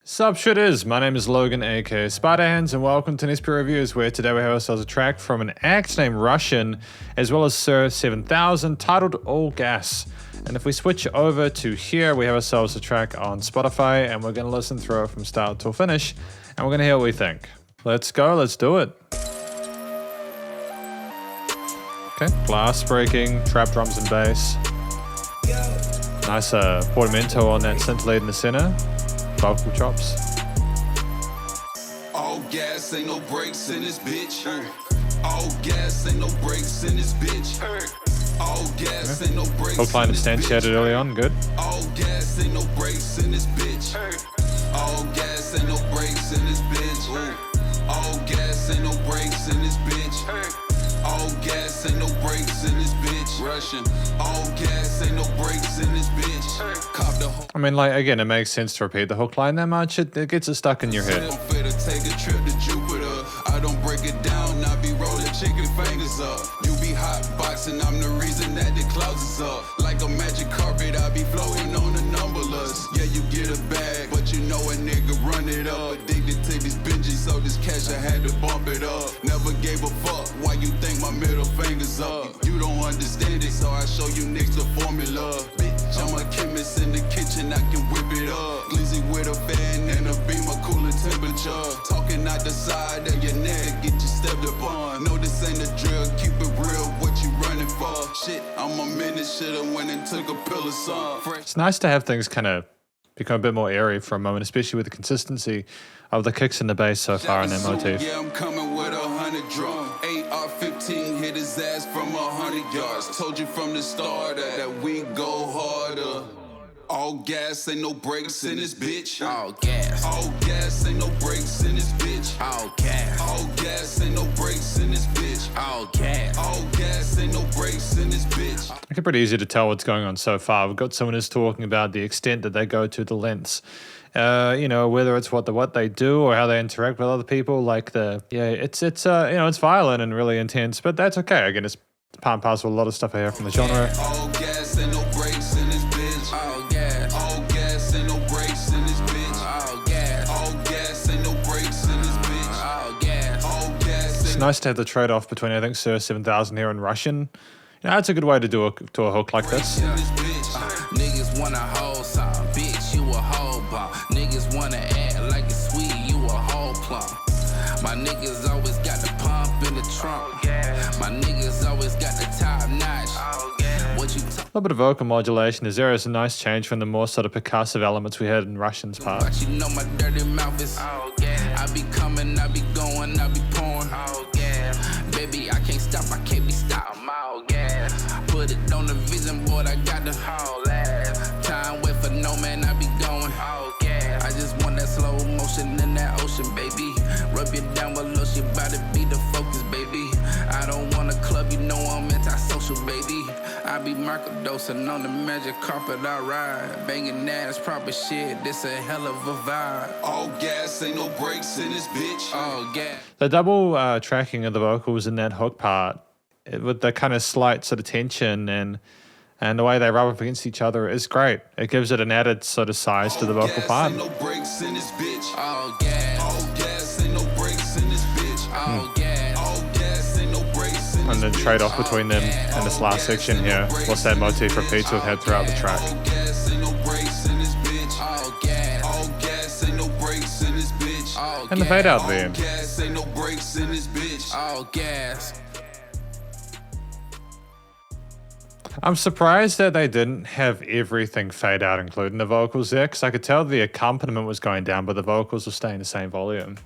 Sup shitters, my name is Logan aka Spiderhands and welcome to SP Reviews, where today we have ourselves a track from an act named Russian as well as Sir 7000 titled All Gas. And if we switch over to here, we have ourselves a track on Spotify and we're going to listen through it from start till finish and we're going to hear what we think. Let's go, let's do it. Okay, glass breaking, trap drums and bass. Nice portamento on that synth lead in the center. Vocal chops. All gas, ain't no brakes in this bitch. All gas, ain't no brakes in this bitch. All gas, ain't no brakes. Hook line instantiated early on, good. All gas, ain't no brakes in this bitch. All gas, ain't no brakes in this bitch. All gas, ain't no brakes in this bitch. All gas, ain't no brakes in this bitch. Russian. All gas, ain't no brakes in this bitch. Cop the I mean, like, again, it makes sense to repeat the hook line that much. It gets it stuck in your head. I'm fit to take a trip to Jupiter. I don't break it down, I be rolling chicken fingers up. You be hot boxing, I'm the reason that the clouds is up. Like a magic carpet, I be floating on the numberless. Yeah, you get a bag, but you know a nigga run it up. Addicted to these binges, so this cash I had to bump it up. Never gave a fuck, why you think my middle finger's up? You don't understand it, so I show you niggas the formula. Bitch, I'm a chemist in the kitchen, I can whip it up. Glizzy with a fan and a beam of cooler temperature. Talking out the side of your neck, get you stepped upon. No, this ain't a drill, keep it real, what you running for? Shit, I'm a minute, should've went and took a pill or something. It's nice to have things kind of become a bit more airy for a moment, especially with the consistency of the kicks and the bass so far in that motif. Yeah, I'm coming with 100 drum. AR-15 hit his ass from 100 yards. Told you from the start that we go harder. All gas, ain't no brakes in this bitch. All gas. All gas, ain't no brakes in this bitch. All gas. All gas, ain't no brakes in this bitch. All gas. All gas, ain't no brakes in this bitch. It's pretty easy to tell what's going on so far. We've got someone who's talking about the extent that they go to, the lengths. You know, whether it's what they do or how they interact with other people. Like it's you know, it's violent and really intense, but that's okay. Again, it's part and parcel of a lot of stuff I hear from the genre. All gas, ain't no brakes in this bitch. All gas. All gas, ain't no brakes in this bitch. All gas. All gas, ain't no brakes in this bitch. All gas. All gas. It's nice to have the trade-off between, I think, Sir 7000 here and Russian. You know, that's a good way to do a hook like this. Niggas wanna hold some, bitch, you a whole ball. Niggas wanna act like it's sweet, you a whole plum. My niggas always got the pump in the trunk. My niggas always got the top notch. What you A little bit of vocal modulation is there. It's a nice change from the more sort of percussive elements we had in Russian's part. But you know my dirty mouth is I be coming, I be going, I be pouring. Baby, I can't stop, I can't be stopped. I'm all gas. Put it on the vision board, I got the whole ass. Time wait for no man, I be going. I just want that slow motion in that ocean, baby. Rub you down with lotion, about to be the focus, baby. I don't want a club, you know I'm anti-social, baby. I be microdosing on the magic carpet I ride. Banging ass, proper shit, this a hell of a vibe. All gas, ain't no brakes in this bitch. All gas. The double tracking of the vocals in that hook part, with the kind of slight sort of tension and the way they rub up against each other is great. It gives it an added sort of size to the vocal part. Ain't no brakes in this bitch. All gas. All gas, ain't no brakes in this bitch. All gas. All gas, ain't no brakes in this And then trade off between them in this last section here. What's that motif repeats we've had throughout the track. All gas, ain't no brakes in this bitch. All gas. All gas, ain't no brakes in this bitch. All And the fade out All there. gas, ain't no brakes in this bitch. All gas. I'm surprised that they didn't have everything fade out, including the vocals there, because I could tell the accompaniment was going down, but the vocals were staying the same volume.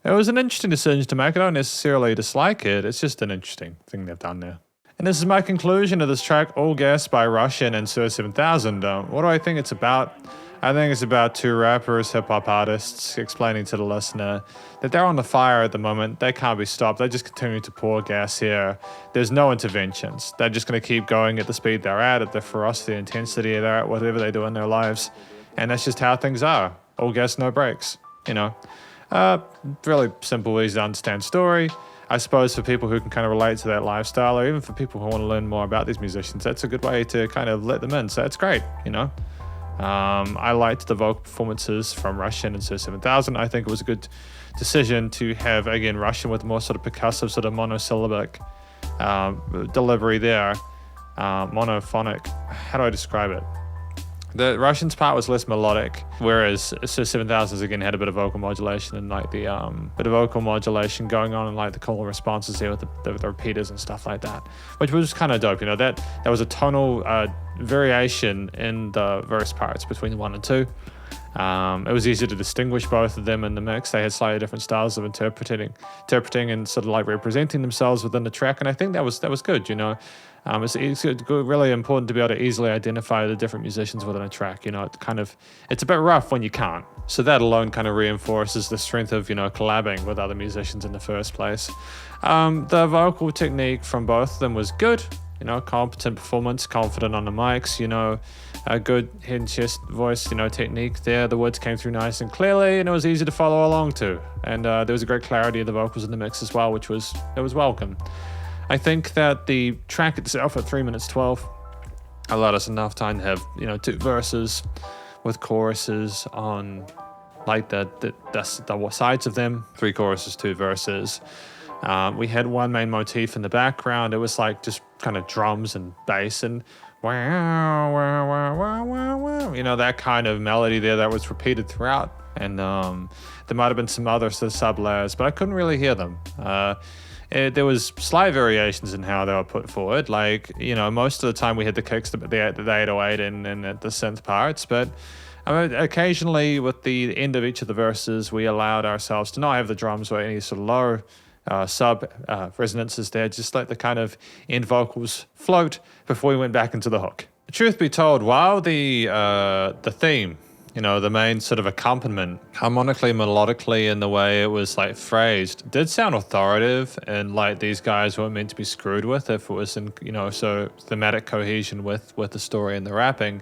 It was an interesting decision to make. I don't necessarily dislike it. It's just an interesting thing they've done there. And this is my conclusion of this track, All Gas by Russian and Sir 7000. What do I think it's about? I think it's about two rappers, hip-hop artists, explaining to the listener that they're on the fire at the moment. They can't be stopped. They just continue to pour gas here. There's no interventions. They're just going to keep going at the speed they're at the ferocity, intensity they're at, whatever they do in their lives. And that's just how things are. All gas, no breaks, you know. Really simple, easy to understand story. I suppose for people who can kind of relate to that lifestyle, or even for people who want to learn more about these musicians, that's a good way to kind of let them in. So that's great, you know. I liked the vocal performances from Russian and Sir 7000. I think it was a good decision to have, again, Russian with more sort of percussive, sort of monosyllabic delivery there. Monophonic. How do I describe it? The Russian's part was less melodic, whereas Sir 7000's again had a bit of vocal modulation and like the bit of vocal modulation going on and like the call responses there with the repeaters and stuff like that, which was kind of dope. You know, that was a tonal variation in the verse parts between 1 and 2. It was easy to distinguish both of them in the mix. They had slightly different styles of interpreting and sort of like representing themselves within the track, and I think that was good. You know, it's really important to be able to easily identify the different musicians within a track. You know, it's a bit rough when you can't. So that alone kind of reinforces the strength of, you know, collabing with other musicians in the first place. The vocal technique from both of them was good. You know, competent performance, confident on the mics, you know, a good head and chest voice, you know, technique there. The words came through nice and clearly, and it was easy to follow along to. And there was a great clarity of the vocals in the mix as well, which was welcome. I think that the track itself at 3 minutes 12 allowed us enough time to have, you know, 2 verses with choruses on like the sides of them, 3 choruses, 2 verses. We had one main motif in the background. It was like just kind of drums and bass and wow, wow, wow, wow, wow, wow. You know, that kind of melody there that was repeated throughout. And there might have been some other sort of sub-layers, but I couldn't really hear them. There was slight variations in how they were put forward. Like, you know, most of the time we had the kicks, the 808 and the synth parts, but occasionally with the end of each of the verses, we allowed ourselves to not have the drums or any sort of low resonances there, just let the kind of end vocals float before we went back into the hook. Truth be told, while the theme, you know, the main sort of accompaniment, harmonically, melodically, in the way it was like phrased, did sound authoritative and like these guys weren't meant to be screwed with if it was in, you know, so thematic cohesion with the story and the rapping.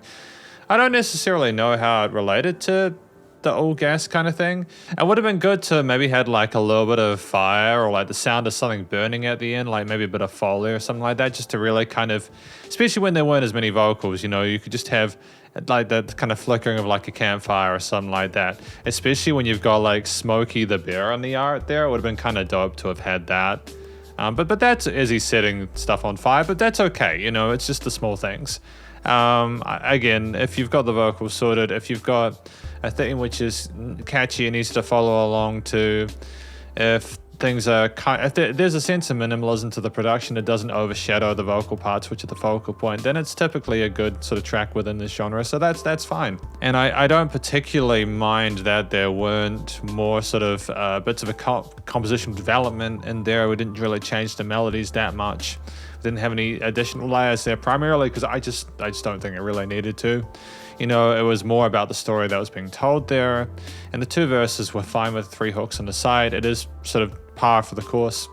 I don't necessarily know how it related to the all gas kind of thing. It would have been good to maybe had like a little bit of fire or like the sound of something burning at the end, like maybe a bit of Foley or something like that, just to really kind of, especially when there weren't as many vocals, you know, you could just have like the kind of flickering of like a campfire or something like that, especially when you've got like Smokey the Bear on the art there. It would have been kind of dope to have had that. But that's Izzy setting stuff on fire, but that's okay, you know, it's just the small things. Again, if you've got the vocals sorted, if you've got a thing which is catchy and easy to follow along to, if things are if there's a sense of minimalism to the production, it doesn't overshadow the vocal parts, which are the focal point, then it's typically a good sort of track within this genre. So that's fine. And I don't particularly mind that there weren't more sort of bits of a composition development in there. We didn't really change the melodies that much. Didn't have any additional layers there, primarily because I just don't think it really needed to. You know, it was more about the story that was being told there, and the 2 verses were fine with 3 hooks on the side. It is sort of par for the course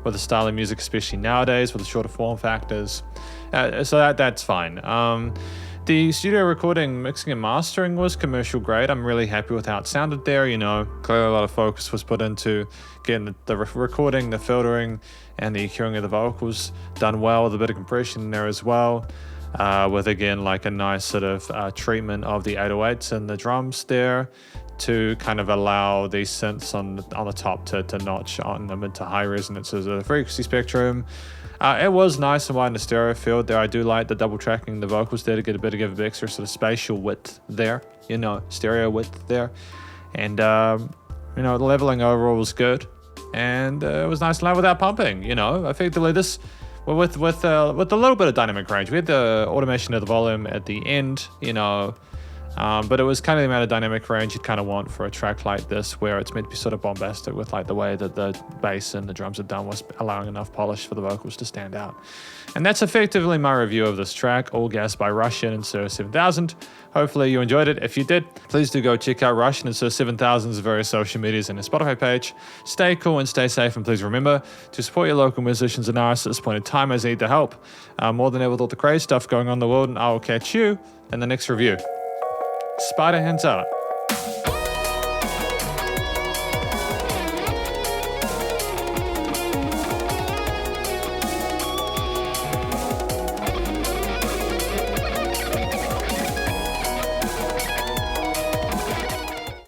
with the style of music, especially nowadays with the shorter form factors. So that's fine. The studio recording, mixing and mastering was commercial grade. I'm really happy with how it sounded there. You know, clearly a lot of focus was put into getting the recording, the filtering, and the EQing of the vocals done well, with a bit of compression in there as well. With again like a nice sort of treatment of the 808s and the drums there to kind of allow these synths on the top to notch on the mid to high resonances of the frequency spectrum. It was nice and wide in the stereo field there. I do like the double tracking the vocals there to get a bit of extra sort of spatial width there, you know, stereo width there. And you know, the leveling overall was good, and it was nice and loud without pumping. You know, effectively this. Well, with a little bit of dynamic range, we had the automation of the volume at the end, you know, but it was kind of the amount of dynamic range you'd kind of want for a track like this, where it's meant to be sort of bombastic with like the way that the bass and the drums are done, was allowing enough polish for the vocals to stand out. And that's effectively my review of this track, All Gas by Russian and Sir 7000. Hopefully you enjoyed it. If you did, please do go check out Russian and Sir 7000's various social medias and his Spotify page. Stay cool and stay safe, and please remember to support your local musicians and artists at this point in time as they need the help. More than ever with all the crazy stuff going on in the world, and I will catch you in the next review. Spiderhands Out.